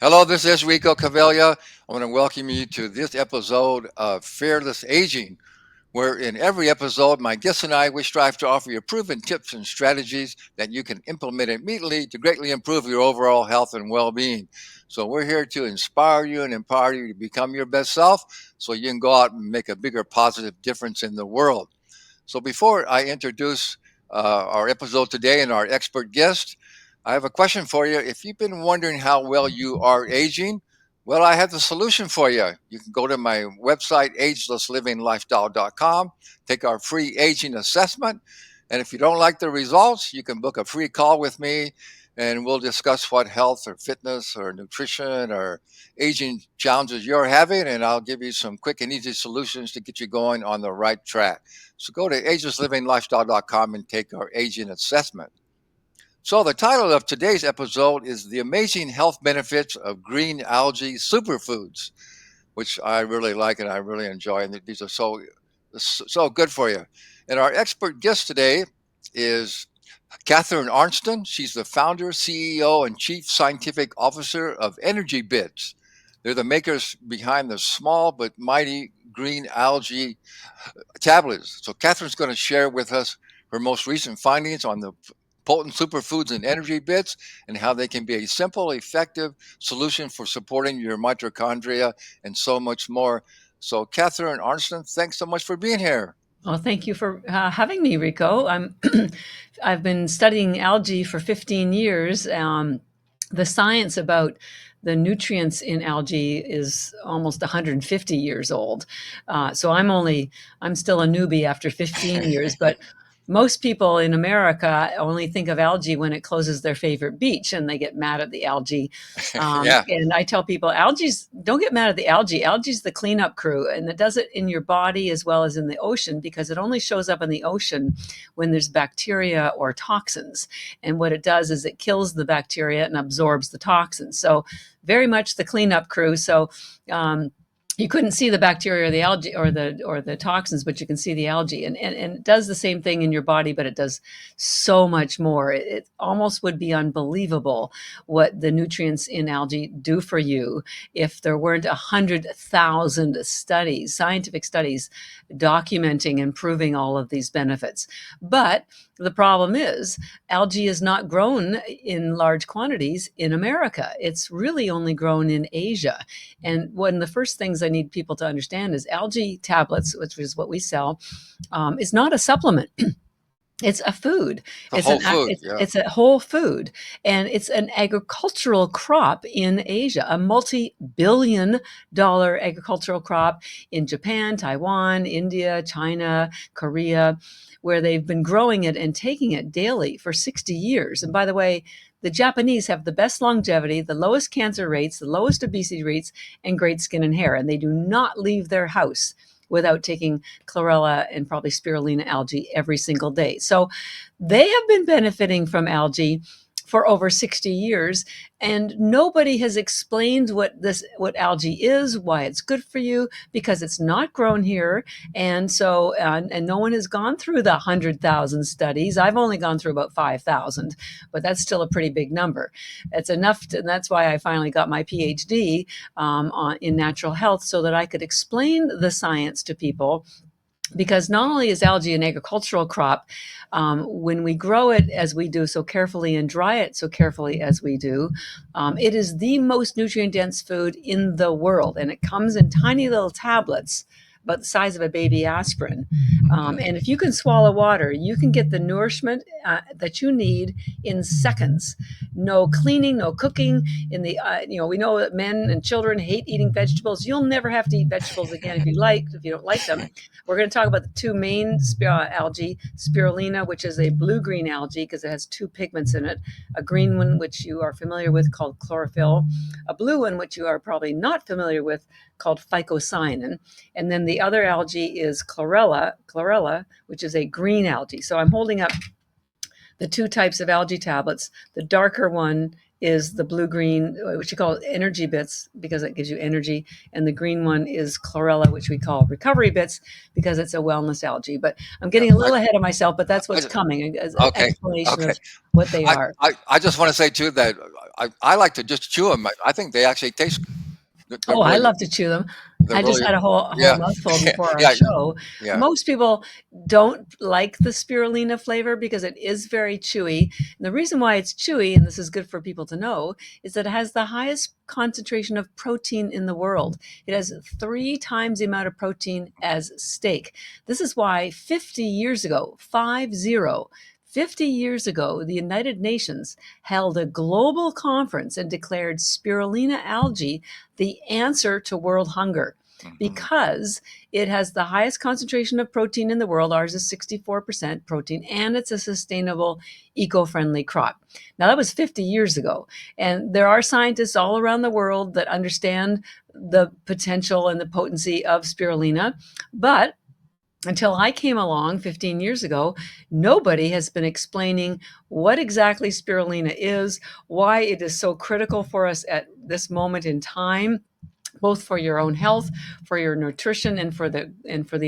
Hello, this is Rico Cavella. I want to welcome you to this episode of Fearless Aging, where in every episode, my guests and I, we strive to offer you proven tips and strategies that you can implement immediately to greatly improve your overall health and well-being. So we're here to inspire you and empower you to become your best self so you can go out and make a bigger positive difference in the world. So before I introduce our episode today and our expert guest, I have a question for you. If you've been wondering how well you are aging, well, I have the solution for you. You can go to my website, agelessliving.lifestyle.com, take our free aging assessment. And if you don't like the results, you can book a free call with me and we'll discuss what health or fitness or nutrition or aging challenges you're having. And I'll give you some quick and easy solutions to get you going on the right track. So go to agelessliving.lifestyle.com and take our aging assessment. So the title of today's episode is The Amazing Health Benefits of Green Algae Superfoods, which I really like and I really enjoy. And these are so good for you. And our expert guest today is Catherine Arnston. She's the founder, CEO, and chief scientific officer of Energy Bits. They're the makers behind the small but mighty green algae tablets. So Catherine's going to share with us her most recent findings on the potent superfoods and energy bits and how they can be a simple, effective solution for supporting your mitochondria and so much more. So Catherine Arnston, thanks so much for being here. Well, thank you for having me, Rico. I've been studying algae for 15 years. The science about the nutrients in algae is almost 150 years old. So I'm still a newbie after 15 years, but most people in America only think of algae when it closes their favorite beach and they get mad at the algae. Yeah. And I tell people, don't get mad at the algae. Algae's the cleanup crew, and it does it in your body as well as in the ocean because it only shows up in the ocean when there's bacteria or toxins. And what it does is it kills the bacteria and absorbs the toxins. So very much the cleanup crew. So you couldn't see the bacteria or the algae or the toxins, but you can see the algae, and it does the same thing in your body, but it does so much more. It almost would be unbelievable what the nutrients in algae do for you if there weren't 100,000 studies, scientific studies, documenting and proving all of these benefits. But the problem is algae is not grown in large quantities in America. It's really only grown in Asia. And one of the first things I need people to understand is algae tablets, which is what we sell, is not a supplement. It's a food. The whole food. Yeah. It's a whole food, and it's an agricultural crop in Asia, a multi-billion-dollar agricultural crop in Japan, Taiwan, India, China, Korea, where they've been growing it and taking it daily for 60 years. And by the way, the Japanese have the best longevity, the lowest cancer rates, the lowest obesity rates, and great skin and hair, and they do not leave their house without taking chlorella and probably spirulina algae every single day. So they have been benefiting from algae for over 60 years, and nobody has explained what algae is, why it's good for you, because it's not grown here. And so and no one has gone through the 100,000 studies. I've only gone through about 5,000, but that's still a pretty big number. It's enough and that's why I finally got my PhD in natural health, so that I could explain the science to people. Because not only is algae an agricultural crop, when we grow it as we do so carefully and dry it so carefully as we do, it is the most nutrient-dense food in the world. And it comes in tiny little tablets about the size of a baby aspirin. And if you can swallow water, you can get the nourishment that you need in seconds. No cleaning, no cooking. We know that men and children hate eating vegetables. You'll never have to eat vegetables again if you don't like them. We're going to talk about the two main algae, spirulina, which is a blue-green algae because it has two pigments in it, a green one, which you are familiar with, called chlorophyll, a blue one, which you are probably not familiar with, called phycocyanin. And then the other algae is chlorella, which is a green algae. So I'm holding up the two types of algae tablets. The darker one is the blue-green, which you call energy bits because it gives you energy. And the green one is chlorella, which we call recovery bits because it's a wellness algae. But I'm getting a little ahead of myself, but that's what's coming as an Okay. explanation Okay. of what they are. I just want to say too that I like to just chew them. I think they actually taste. They're Oh, I really love to chew them. they're I just really had a whole yeah mouthful before our yeah show. yeah. Most people don't like the spirulina flavor because it is very chewy. And the reason why it's chewy, and this is good for people to know, is that it has the highest concentration of protein in the world. It has 3 times the amount of protein as steak. This is why 50 years ago, 50, 50 years ago, the United Nations held a global conference and declared spirulina algae the answer to world hunger Hmm. because it has the highest concentration of protein in the world. Ours is 64% protein, and it's a sustainable, eco friendly crop. Now, that was 50 years ago. And there are scientists all around the world that understand the potential and the potency of spirulina. But until I came along 15 years ago, nobody has been explaining what exactly spirulina is, why it is so critical for us at this moment in time, both for your own health, for your nutrition, and for the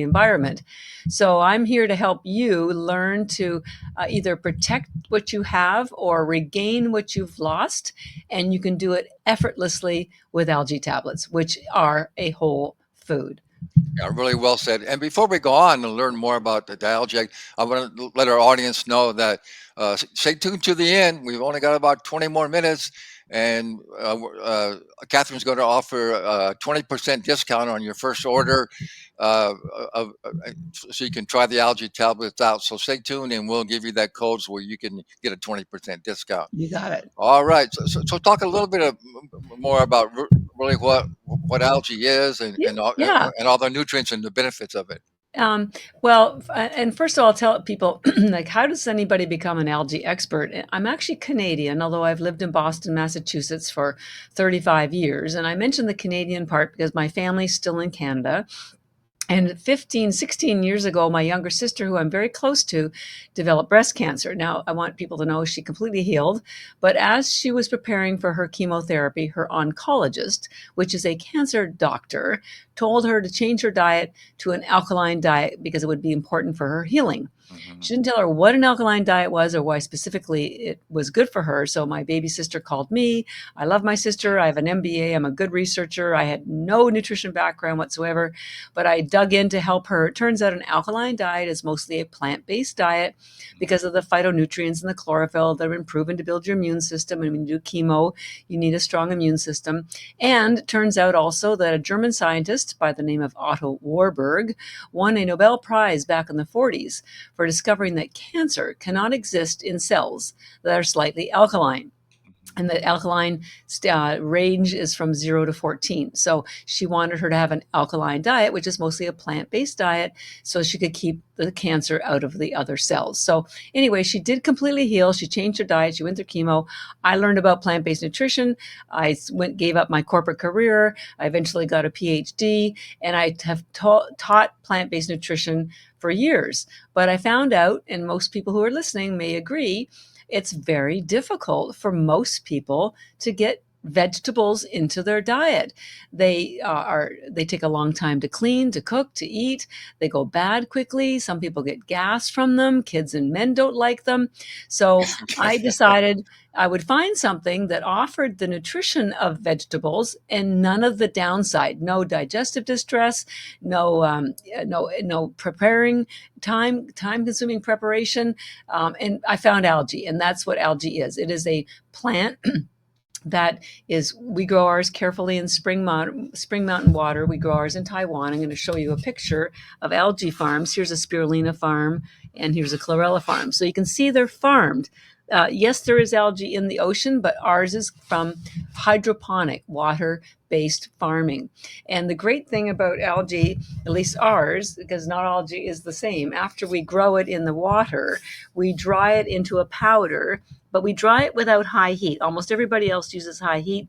environment. So I'm here to help you learn to either protect what you have or regain what you've lost, and you can do it effortlessly with algae tablets, which are a whole food. Yeah, really well said. And before we go on and learn more about the dialect, I want to let our audience know that stay tuned to the end. We've only got about 20 more minutes, and Catherine's going to offer a 20% discount on your first order, uh, so you can try the algae tablets out. So stay tuned, and we'll give you that code where you can get a 20% discount. You got it. All right. So talk a little bit more about really what algae is Yeah. and all the nutrients and the benefits of it. Well, and first of all, I'll tell people like, how does anybody become an algae expert? I'm actually Canadian, although I've lived in Boston, Massachusetts for 35 years. And I mentioned the Canadian part because my family's still in Canada. And 15, 16 years ago, my younger sister, who I'm very close to, developed breast cancer. Now, I want people to know she completely healed. But as she was preparing for her chemotherapy, her oncologist, which is a cancer doctor, told her to change her diet to an alkaline diet because it would be important for her healing. Hmm. She didn't tell her what an alkaline diet was or why specifically it was good for her. So my baby sister called me. I love my sister. I have an MBA. I'm a good researcher. I had no nutrition background whatsoever, but I dug in to help her. It turns out an alkaline diet is mostly a plant-based diet because of the phytonutrients and the chlorophyll that have been proven to build your immune system. And when you do chemo, you need a strong immune system. And it turns out also that a German scientist by the name of Otto Warburg won a Nobel Prize back in the 40s for discovering that cancer cannot exist in cells that are slightly alkaline. And the alkaline range is from 0 to 14. So she wanted her to have an alkaline diet, which is mostly a plant-based diet, so she could keep the cancer out of the other cells. So anyway, she did completely heal. She changed her diet. She went through chemo. I learned about plant-based nutrition. Gave up my corporate career. I eventually got a PhD, and I have taught plant-based nutrition for years. But I found out, and most people who are listening may agree, it's very difficult for most people to get vegetables into their diet. They take a long time to clean, to cook, to eat. They go bad quickly. Some people get gas from them. Kids and men don't like them. So I decided I would find something that offered the nutrition of vegetables and none of the downside. No digestive distress, no preparing time consuming preparation. And I found algae, and that's what algae is. It is a plant that is, we grow ours carefully in spring mountain water. We grow ours in Taiwan. I'm going to show you a picture of algae farms. Here's a spirulina farm, and here's a chlorella farm. So you can see they're farmed. Yes, there is algae in the ocean, but ours is from hydroponic water based farming. And the great thing about algae, at least ours, because not all algae is the same, after we grow it in the water, we dry it into a powder, but we dry it without high heat. Almost everybody else uses high heat,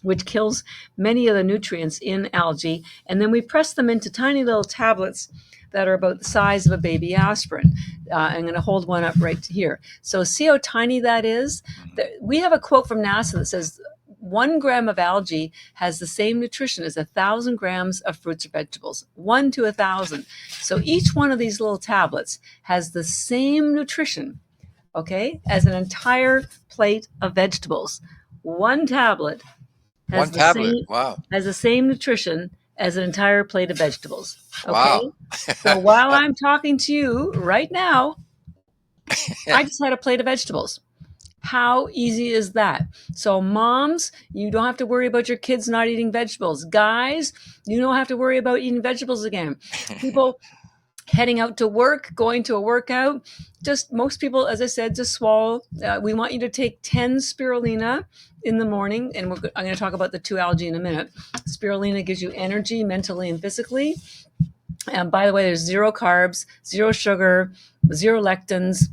which kills many of the nutrients in algae. And then we press them into tiny little tablets that are about the size of a baby aspirin. I'm going to hold one up right here. So see how tiny that is? We have a quote from NASA that says 1 gram of algae has the same nutrition as 1,000 grams of fruits or vegetables, 1 to 1,000. So each one of these little tablets has the same nutrition, okay, as an entire plate of vegetables. One tablet One has the tablet. same Wow. nutrition as an entire plate of vegetables. Okay? Wow. So while I'm talking to you right now, Yeah. I just had a plate of vegetables. How easy is that? So, moms, you don't have to worry about your kids not eating vegetables. Guys, you don't have to worry about eating vegetables again. People heading out to work, going to a workout, just most people, as I said, just swallow. We want you to take 10 spirulina in the morning, and I'm going to talk about the 2 algae in a minute. Spirulina gives you energy mentally and physically. And by the way, there's 0 carbs, 0 sugar, 0 lectins,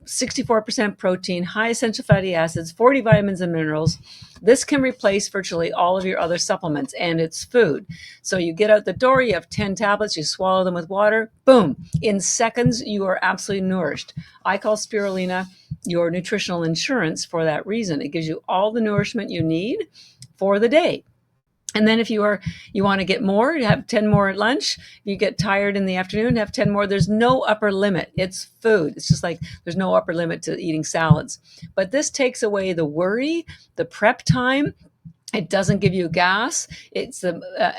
64% protein, high essential fatty acids, 40 vitamins and minerals. This can replace virtually all of your other supplements, and it's food. So you get out the door, you have 10 tablets, you swallow them with water, boom. In seconds, you are absolutely nourished. I call spirulina your nutritional insurance for that reason. It gives you all the nourishment you need for the day. And then if you want to get more, you have 10 more at lunch. You get tired in the afternoon, have 10 more. There's no upper limit. It's food. It's just like there's no upper limit to eating salads. But this takes away the worry, the prep time. It doesn't give you gas. It's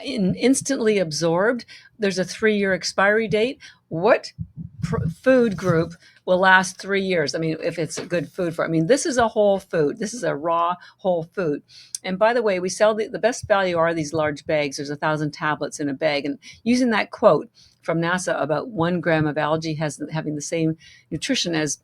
instantly absorbed. There's a 3-year expiry date. What food group will last 3 years? I mean, if it's a good food for, I mean, this is a whole food. This is a raw whole food. And by the way, we sell the best value are these large bags. There's 1,000 tablets in a bag. And using that quote from NASA about 1 gram of algae having the same nutrition as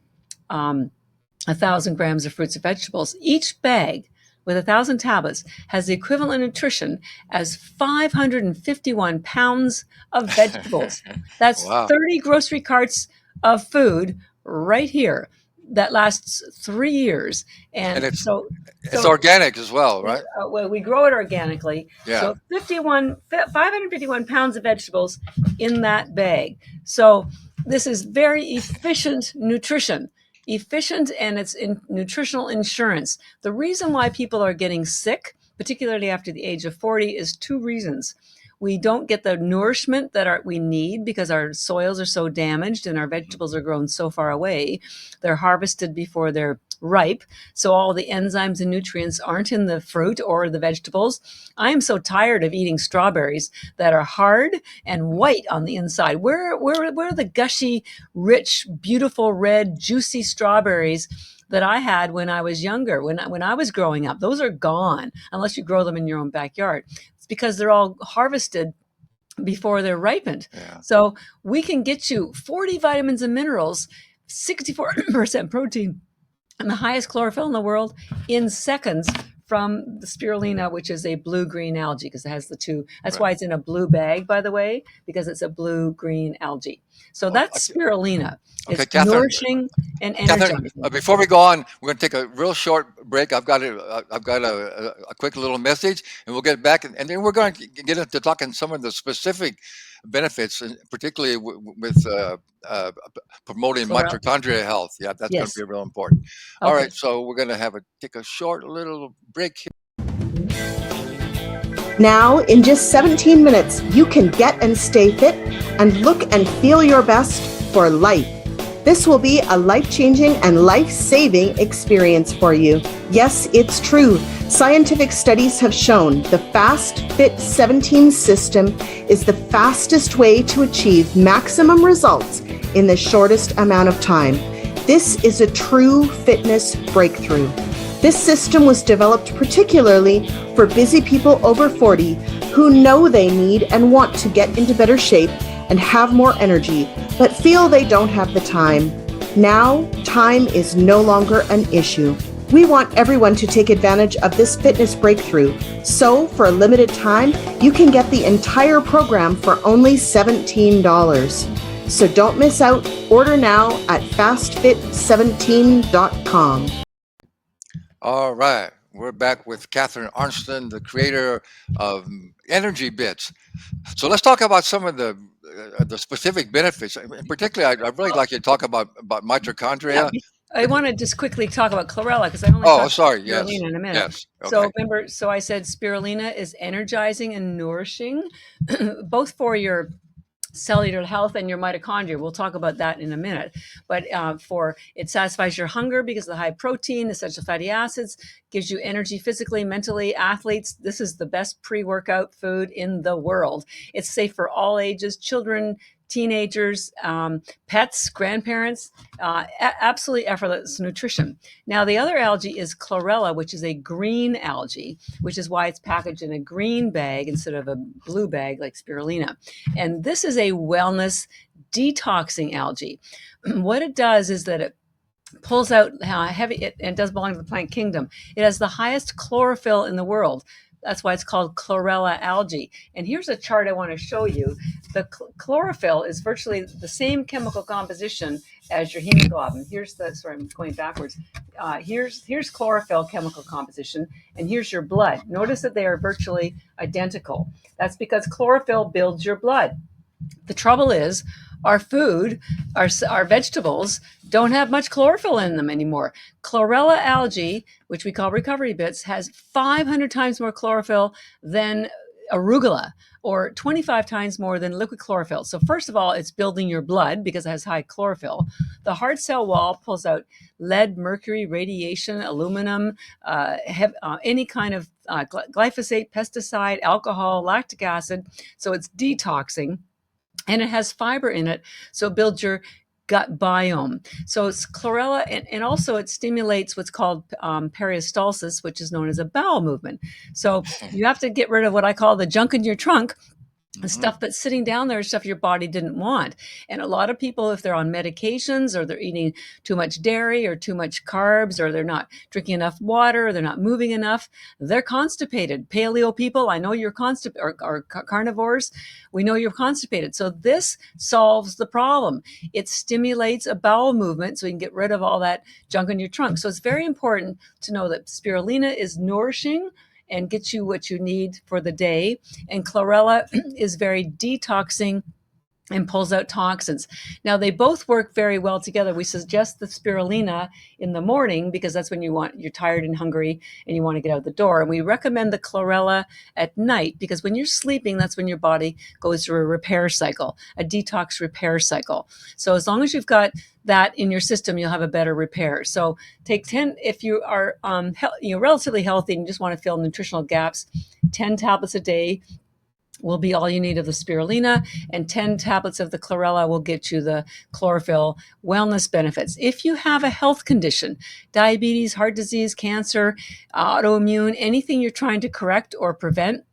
1,000 grams of fruits and vegetables. Each bag with 1,000 tablets has the equivalent nutrition as 551 pounds of vegetables. That's Wow. 30 grocery carts of food right here that lasts 3 years. And And it's so organic as well, right? well, we grow it organically. Yeah. So 551 pounds of vegetables in that bag. So this is very efficient nutrition. Efficient, and it's in nutritional insurance. The reason why people are getting sick, particularly after the age of 40, is 2 reasons. We don't get the nourishment that we need because our soils are so damaged and our vegetables are grown so far away. They're harvested before they're ripe, so all the enzymes and nutrients aren't in the fruit or the vegetables. I am so tired of eating strawberries that are hard and white on the inside. Where are the gushy, rich, beautiful, red, juicy strawberries that I had when I was younger, when I was growing up? Those are gone unless you grow them in your own backyard. It's because they're all harvested before they're ripened. Yeah. So we can get you 40 vitamins and minerals, 64% protein, and the highest chlorophyll in the world in seconds from the spirulina, which is a blue-green algae, because it has the 2. That's Right. why it's in a blue bag, by the way, because it's a blue-green algae. So Oh, that's spirulina. okay, It's Catherine. nourishing and Catherine, energizing. before we go on, we're going to take a real short break. I've got a quick little message, and we'll get back, and then we're going to get into talking some of the specific benefits, and particularly with promoting Chlorella. mitochondria health. Yeah, that's going to Yes. be real important. All Okay. right, so we're going to take a short little break here. Now, in just 17 minutes, you can get and stay fit and look and feel your best for life. This will be a life-changing and life-saving experience for you. Yes, it's true. Scientific studies have shown the Fast Fit 17 system is the fastest way to achieve maximum results in the shortest amount of time. This is a true fitness breakthrough. This system was developed particularly for busy people over 40 who know they need and want to get into better shape and have more energy, but feel they don't have the time. Now, time is no longer an issue. We want everyone to take advantage of this fitness breakthrough. So, for a limited time, you can get the entire program for only $17. So don't miss out. Order now at fastfit17.com. All right, we're back with Catherine Arnston, the creator of Energy Bits. So let's talk about some of the specific benefits. And particularly, I'd really like you to talk about Yeah, mitochondria. I want to just quickly talk about chlorella because I only Oh, talked about sorry. Yes. spirulina in a minute. Yes. Okay. So remember, so I said spirulina is energizing and nourishing, both for your cellular health and your mitochondria. We'll talk about that in a minute. But for it satisfies your hunger because of the high protein, essential fatty acids, gives you energy physically, mentally. Athletes, this is the best pre-workout food in the world. It's safe for all ages, children, teenagers, pets, grandparents, absolutely effortless nutrition. Now, the other algae is chlorella, which is a green algae, which is why it's packaged in a green bag instead of a blue bag like spirulina. And this is a wellness detoxing algae. What it does is that it pulls out heavy, and does belong to the plant kingdom. It has the highest chlorophyll in the world. That's why it's called chlorella algae. And here's a chart I want to show you. The chlorophyll is virtually the same chemical composition as your hemoglobin. Here's the, sorry, I'm going backwards. Here's chlorophyll chemical composition, and here's your blood. Notice that they are virtually identical. That's because chlorophyll builds your blood. The trouble is, our food, our vegetables, don't have much chlorophyll in them anymore. Chlorella algae, which we call recovery bits, has 500 times more chlorophyll than arugula, or 25 times more than liquid chlorophyll. So first of all, it's building your blood because it has high chlorophyll. The hard cell wall pulls out lead, mercury, radiation, aluminum, any kind of glyphosate, pesticide, alcohol, lactic acid. So it's detoxing. And it has fiber in it, so it builds your gut biome. So it's chlorella, and also it stimulates what's called peristalsis, which is known as a bowel movement. So you have to get rid of what I call the junk in your trunk, the stuff that's sitting down there, stuff your body didn't want. And a lot of people, if they're on medications, or they're eating too much dairy or too much carbs, or they're not drinking enough water, or they're not moving enough, they're constipated. Paleo people, I know you're constipated, or carnivores, we know you're constipated. So this solves the problem. It stimulates a bowel movement so you can get rid of all that junk in your trunk. So it's very important to know that spirulina is nourishing and gets you what you need for the day. And chlorella is very detoxing and pulls out toxins. Now, they both work very well together. We suggest the spirulina in the morning because that's when you're tired and hungry and you want to get out the door. And we recommend the chlorella at night because when you're sleeping, that's when your body goes through a repair cycle, a detox repair cycle. So as long as you've got that in your system, you'll have a better repair. So take 10, if you are relatively healthy and you just want to fill nutritional gaps, 10 tablets a day will be all you need of the spirulina, and 10 tablets of the chlorella will get you the chlorophyll wellness benefits. If you have a health condition, diabetes, heart disease, cancer, autoimmune, anything you're trying to correct or prevent,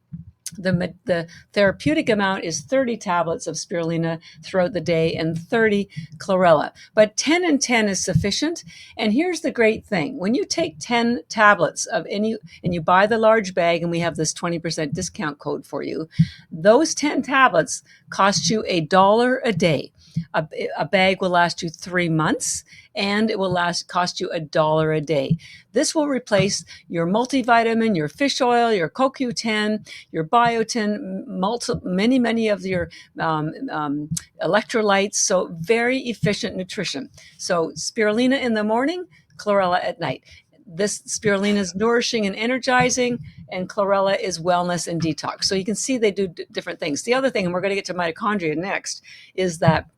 the therapeutic amount is 30 tablets of spirulina throughout the day and 30 chlorella. But 10 and 10 is sufficient. And here's the great thing. When you take 10 tablets of any, and you buy the large bag, and we have this 20% discount code for you, those 10 tablets cost you $1 a day. A bag will last you 3 months, and it will cost you $1 a day. This will replace your multivitamin, your fish oil, your CoQ10, your biotin, many of your electrolytes. So very efficient nutrition. So spirulina in the morning, chlorella at night. This spirulina is nourishing and energizing, and chlorella is wellness and detox. So you can see they do different things. The other thing, and we're going to get to mitochondria next, is that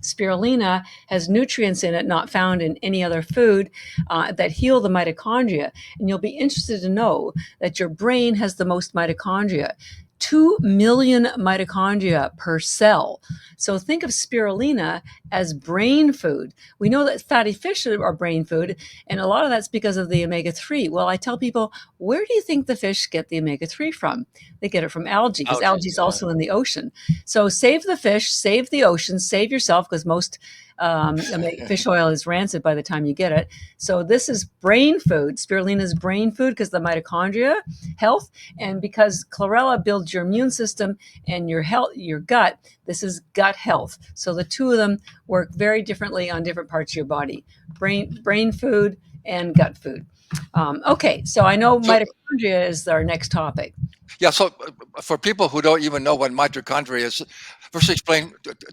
spirulina has nutrients in it not found in any other food that heal the mitochondria. And you'll be interested to know that your brain has the most mitochondria. 2 million mitochondria per cell. So think of spirulina as brain food. We know that fatty fish are brain food, and a lot of that's because of the omega-3. Well, I tell people, where do you think the fish get the omega-3 from? They get it from algae, because algae is also in the ocean. So save the fish, save the ocean, save yourself, because most fish oil is rancid by the time you get it. So this is brain food. Spirulina is brain food because the mitochondria health, and because chlorella builds your immune system and your health, your gut. This is gut health. So the two of them work very differently on different parts of your body: brain food and gut food. Okay, so I know mitochondria is our next topic. Yeah, so for people who don't even know what mitochondria is, first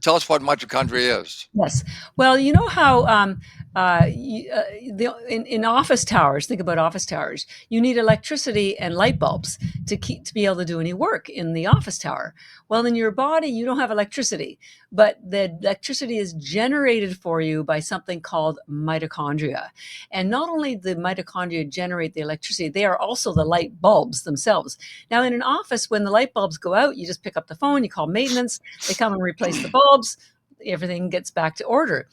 tell us what mitochondria is. Yes. Well, you know how In office towers, think about office towers. You need electricity and light bulbs to be able to do any work in the office tower. Well, in your body, you don't have electricity, but the electricity is generated for you by something called mitochondria. And not only the mitochondria generate the electricity, they are also the light bulbs themselves. Now, in an office, when the light bulbs go out, you just pick up the phone, you call maintenance, they come and replace the bulbs, everything gets back to order.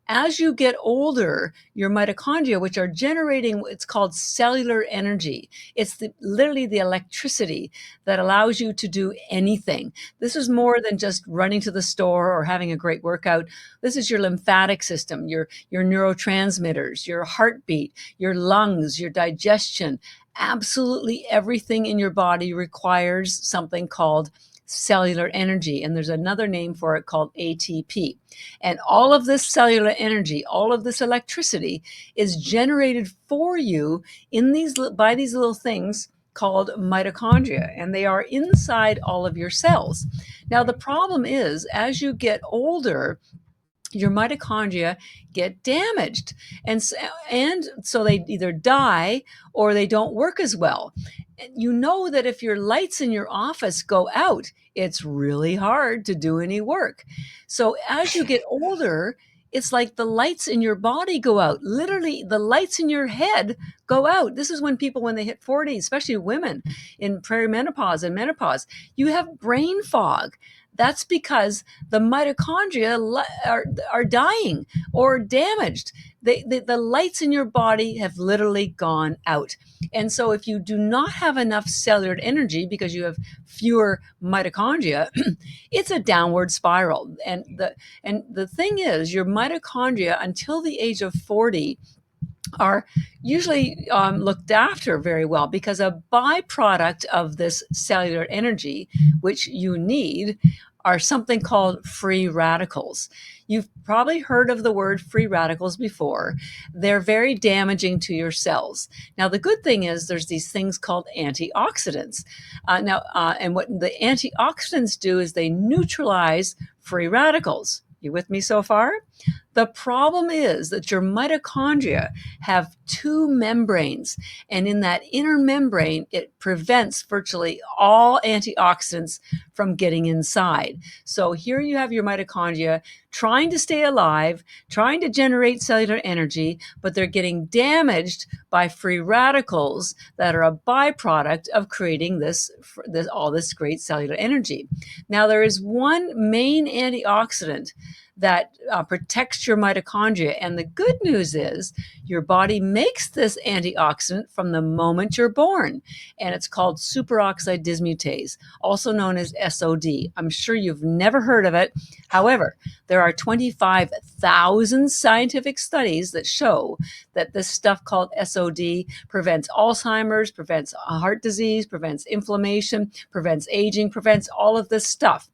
As you get older, your mitochondria, which are generating what's called cellular energy, it's literally the electricity that allows you to do anything. This is more than just running to the store or having a great workout. This is your lymphatic system, your neurotransmitters, your heartbeat, your lungs, your digestion. Absolutely everything in your body requires something called cellular energy. And there's another name for it called ATP. And all of this cellular energy, all of this electricity is generated for you by these little things called mitochondria, and they are inside all of your cells. Now, the problem is, as you get older, your mitochondria get damaged, and so they either die or they don't work as well. You know that if your lights in your office go out, it's really hard to do any work. So as you get older, it's like the lights in your body go out. Literally, the lights in your head go out. This is when people, when they hit 40, especially women in perimenopause and menopause, you have brain fog. That's because the mitochondria are dying or damaged. The lights in your body have literally gone out. And so if you do not have enough cellular energy because you have fewer mitochondria, it's a downward spiral. And the thing is, your mitochondria until the age of 40 are usually looked after very well, because a byproduct of this cellular energy, which you need, are something called free radicals. You've probably heard of the word free radicals before. They're very damaging to your cells. Now, the good thing is there's these things called antioxidants. And what the antioxidants do is they neutralize free radicals. You with me so far? The problem is that your mitochondria have two membranes, and in that inner membrane, it prevents virtually all antioxidants from getting inside. So here you have your mitochondria trying to stay alive, trying to generate cellular energy, but they're getting damaged by free radicals that are a byproduct of creating all this great cellular energy. Now, there is one main antioxidant that protects your mitochondria. And the good news is your body makes this antioxidant from the moment you're born. And it's called superoxide dismutase, also known as SOD. I'm sure you've never heard of it. However, there are 25,000 scientific studies that show that this stuff called SOD prevents Alzheimer's, prevents heart disease, prevents inflammation, prevents aging, prevents all of this stuff.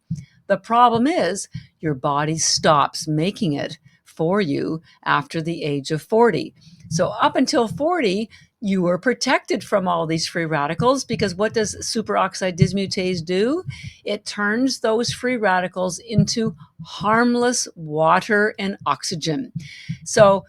The problem is your body stops making it for you after the age of 40. So up until 40, you were protected from all these free radicals, because what does superoxide dismutase do? It turns those free radicals into harmless water and oxygen. So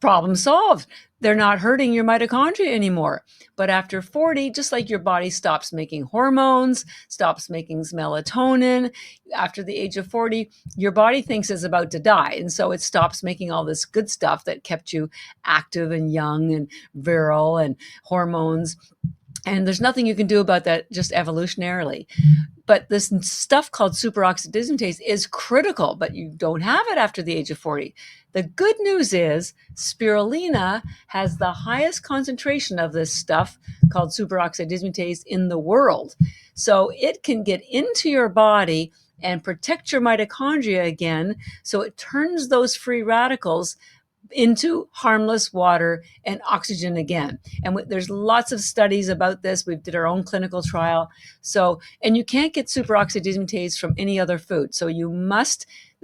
problem solved. They're not hurting your mitochondria anymore. But after 40, just like your body stops making hormones, stops making melatonin, after the age of 40, your body thinks it's about to die. And so it stops making all this good stuff that kept you active and young and virile and hormones. And there's nothing you can do about that just evolutionarily. But this stuff called superoxide dismutase is critical, but you don't have it after the age of 40. The good news is spirulina has the highest concentration of this stuff called superoxide dismutase in the world. So it can get into your body and protect your mitochondria again. So it turns those free radicals into harmless water and oxygen again. And there's lots of studies about this. We did our own clinical trial. So, and you can't get superoxide dismutase from any other food. So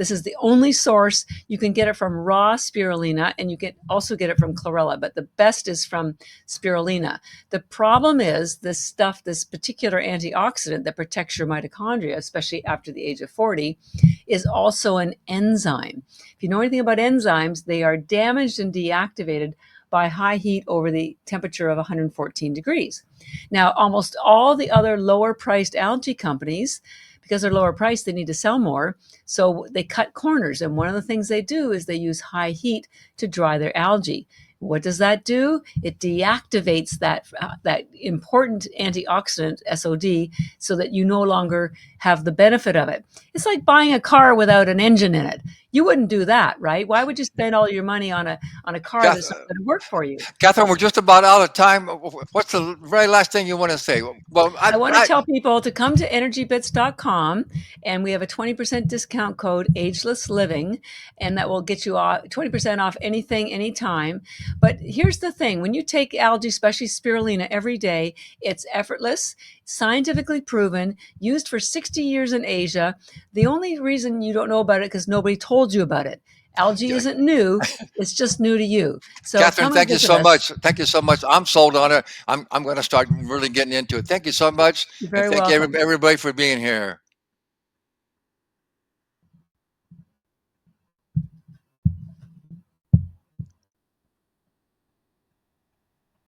This is the only source. You can get it from raw spirulina, and you can also get it from chlorella, but the best is from spirulina. The problem is this particular antioxidant that protects your mitochondria, especially after the age of 40, is also an enzyme. If you know anything about enzymes, they are damaged and deactivated by high heat over the temperature of 114 degrees. Now, almost all the other lower priced algae companies, because they're lower priced, they need to sell more. So they cut corners. And one of the things they do is they use high heat to dry their algae. What does that do? It deactivates that important antioxidant SOD so that you no longer have the benefit of it. It's like buying a car without an engine in it. You wouldn't do that, right? Why would you spend all your money on a car Kath- that's not going to work for you? Catherine, we're just about out of time. What's the very last thing you want to say? Well, I want to tell people to come to energybits.com, and we have a 20% discount code, Ageless Living, and that will get you 20% off anything, anytime. But here's the thing. When you take algae, especially spirulina, every day, it's effortless, scientifically proven, used for 60 years in Asia. The only reason you don't know about it is because nobody told you about it. Algae isn't new. It's just new to you. So Catherine, come and thank you visit so us. much. Thank you so much. I'm sold on it. I'm going to start really getting into it. Thank you so much. You're And very thank you welcome. everybody for being here.